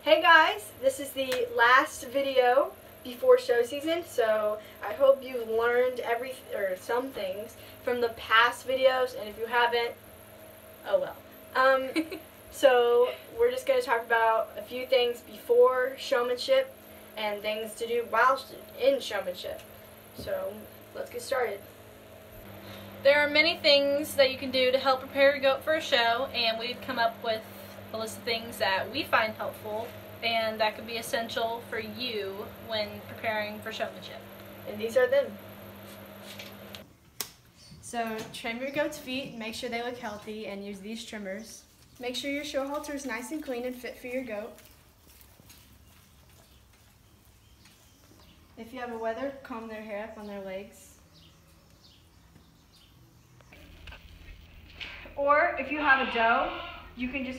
Hey guys, this is the last video before show season, so I hope you've learned some things from the past videos, and if you haven't, oh well. So we're just going to talk about a few things before showmanship and things to do while in showmanship. So let's get started. There are many things that you can do to help prepare your goat for a show, and we've come up with a list of things that we find helpful and that could be essential for you when preparing for showmanship. And these are them. So trim your goat's feet, make sure they look healthy, and use these trimmers. Make sure your show halter is nice and clean and fit for your goat. If you have a wether, comb their hair up on their legs. Or if you have a doe, you can just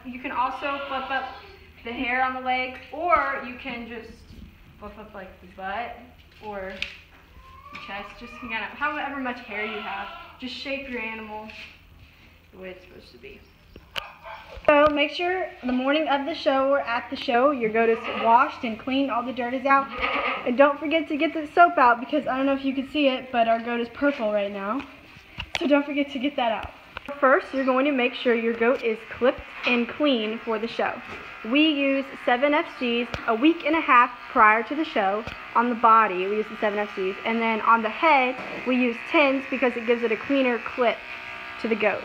you can also flip up the hair on the leg, or you can just flip up like the butt or the chest, just kind of however much hair you have. Just shape your animal the way it's supposed to be. So make sure the morning of the show or at the show your goat is washed and clean, all the dirt is out. And don't forget to get the soap out, because I don't know if you can see it, but our goat is purple right now. So don't forget to get that out. First, you're going to make sure your goat is clipped and clean for the show. We use 7 FCs a week and a half prior to the show. On the body, we use the 7 FCs. And then on the head, we use 10s because it gives it a cleaner clip to the goat.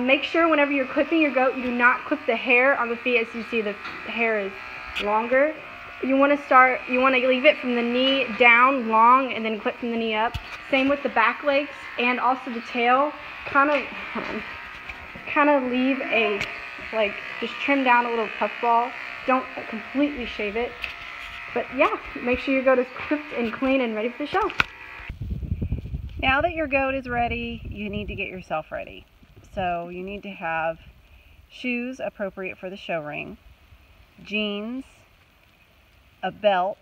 Make sure whenever you're clipping your goat, you do not clip the hair on the feet. As you see, the hair is longer. You want to leave it from the knee down long and then clip from the knee up. Same with the back legs and also the tail. Kind of leave a, just trim down a little puff ball. Don't completely shave it. But yeah, make sure your goat is clipped and clean and ready for the show. Now that your goat is ready, you need to get yourself ready. So you need to have shoes appropriate for the show ring, jeans, a belt,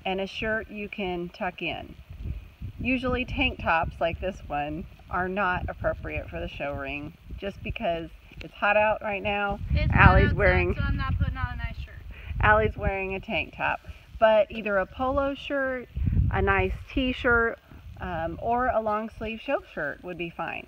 and a shirt you can tuck in. Usually tank tops like this one are not appropriate for the show ring, just because it's hot out right now. Allie's wearing, so I'm not putting on a nice shirt. Allie's wearing a tank top, but either a polo shirt, a nice t-shirt, or a long sleeve show shirt would be fine.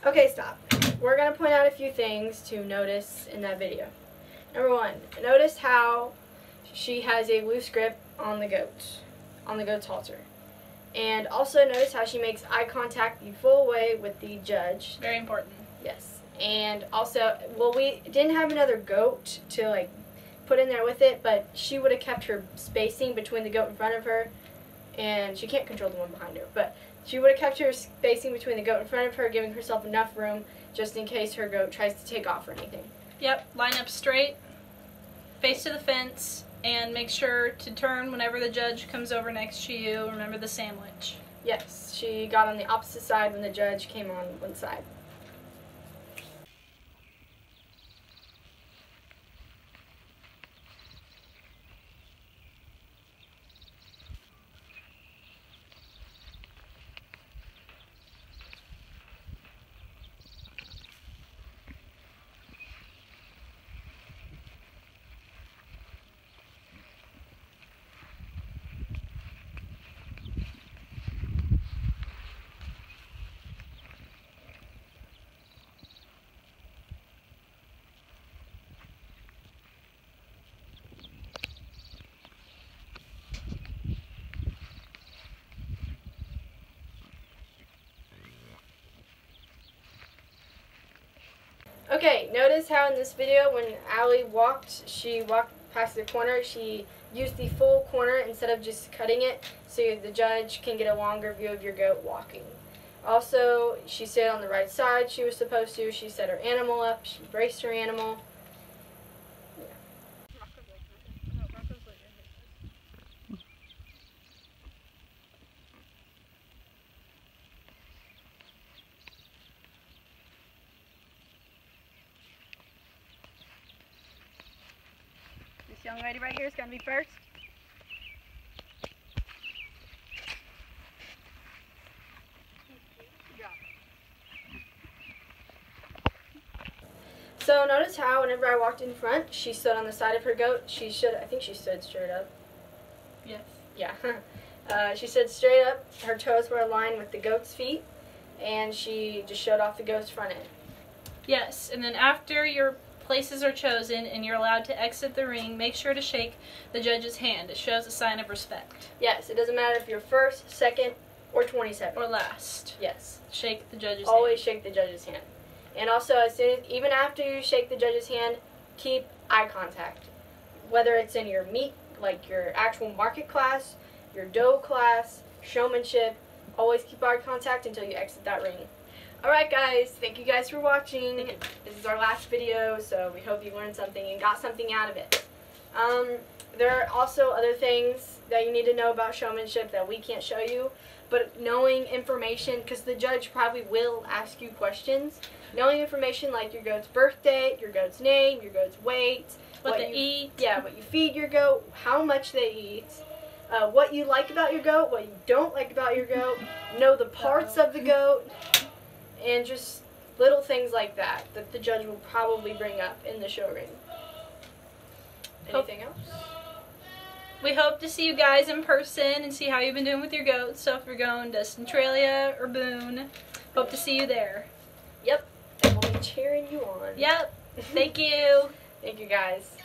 Okay, stop. We're going to point out a few things to notice in that video. Number 1, notice how she has a loose grip on the goat's halter. And also notice how she makes eye contact the full way with the judge. Very important. Yes. And also, well, we didn't have another goat to put in there with it, but she would have kept her spacing between the goat in front of her, and she can't control the one behind her, but she would have kept her spacing between the goat in front of her, giving herself enough room just in case her goat tries to take off or anything. Yep, line up straight, face to the fence, and make sure to turn whenever the judge comes over next to you. Remember the sandwich. Yes, she got on the opposite side when the judge came on one side. Okay, notice how in this video when Allie she walked past the corner, she used the full corner instead of just cutting it so the judge can get a longer view of your goat walking. Also, she stayed on the right side she was supposed to. She set her animal up. She braced her animal. Young lady right here is going to be first. So notice how whenever I walked in front, she stood on the side of her goat. I think she stood straight up. Yes. Yeah. She stood straight up. Her toes were aligned with the goat's feet, and she just showed off the goat's front end. Yes, and then after your places are chosen and you're allowed to exit the ring, make sure to shake the judge's hand. It shows a sign of respect. Yes, it doesn't matter if you're first, second, or 27th. Or last. Yes. Shake the judge's Always hand. shake the judge's hand. And also, even after you shake the judge's hand, keep eye contact. Whether it's in your meat, like your actual market class, your dough class, showmanship, always keep eye contact until you exit that ring. Alright guys, thank you guys for watching. This is our last video, so we hope you learned something and got something out of it. There are also other things that you need to know about showmanship that we can't show you, but knowing information, because the judge probably will ask you questions, knowing information like your goat's birth date, your goat's name, your goat's weight, What they eat. Yeah, what you feed your goat, how much they eat, what you like about your goat, what you don't like about your goat, know the parts of the goat, and just little things like that the judge will probably bring up in the show ring. Anything else? We hope to see you guys in person and see how you've been doing with your goats. So if you're going to Centralia or Boone, hope to see you there. Yep, and we'll be cheering you on. Yep. Thank you. Thank you guys.